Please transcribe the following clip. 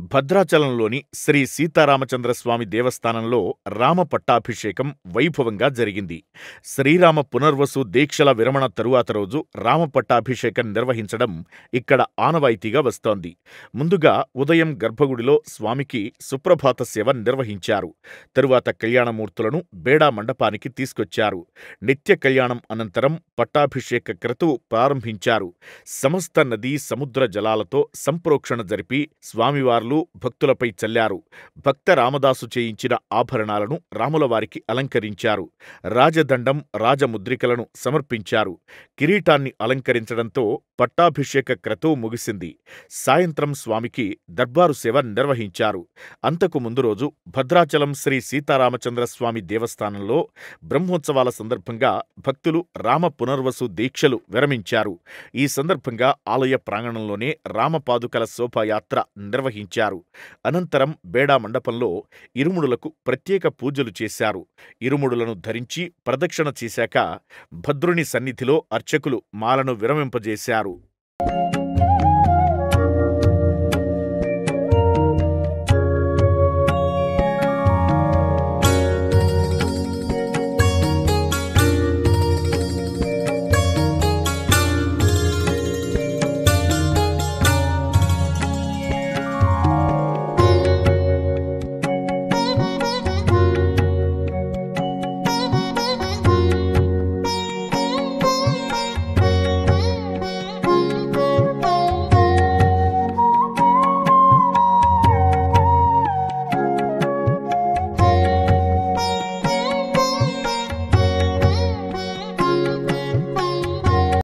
భద్రాచలంలోని శ్రీ సీతారామచంద్రస్వామి దేవస్థానంలో రామ పట్టాభిషేకం వైభవంగా జరిగింది. శ్రీరామ పునర్వసు దీక్షల విరమణ తరువాత రోజు రామ పట్టాభిషేకం నిర్వహించడం ఇక్కడ ఆనవాయితీగా వస్తోంది. ముందుగా ఉదయం గర్భగుడిలో స్వామికి సుప్రభాత సేవ నిర్వహించారు. తరువాత కళ్యాణమూర్తులను బేడా మండపానికి తీసుకొచ్చారు. నిత్య కళ్యాణం అనంతరం పట్టాభిషేక క్రతువు ప్రారంభించారు. సమస్త నదీ సముద్ర జలాలతో సంప్రోక్షణ జరిపి స్వామివార్లు భక్తులపై చల్లారు. భక్త రామదాసు చేయించిన ఆభరణాలను రాములవారికి అలంకరించారు. రాజదండం, రాజముద్రికలను సమర్పించారు. కిరీటాన్ని అలంకరించడంతో పట్టాభిషేక క్రతువు ముగిసింది. సాయంత్రం స్వామికి దర్బారు సేవ నిర్వహించారు. అంతకు ముందు రోజు భద్రాచలం శ్రీ సీతారామచంద్రస్వామి దేవస్థానంలో బ్రహ్మోత్సవాల సందర్భంగా భక్తులు రామ పునర్వసు దీక్షలు విరమించారు. ఈ సందర్భంగా ఆలయ ప్రాంగణంలోనే రామపాదుకల శోభాయాత్ర నిర్వహించారు. అనంతరం బేడా మండపంలో ఇరుముడులకు ప్రత్యేక పూజలు చేశారు. ఇరుముడులను ధరించి ప్రదక్షిణ చేశాక భద్రుని సన్నిధిలో అర్చకులు మాలను విరమింపజేశారు.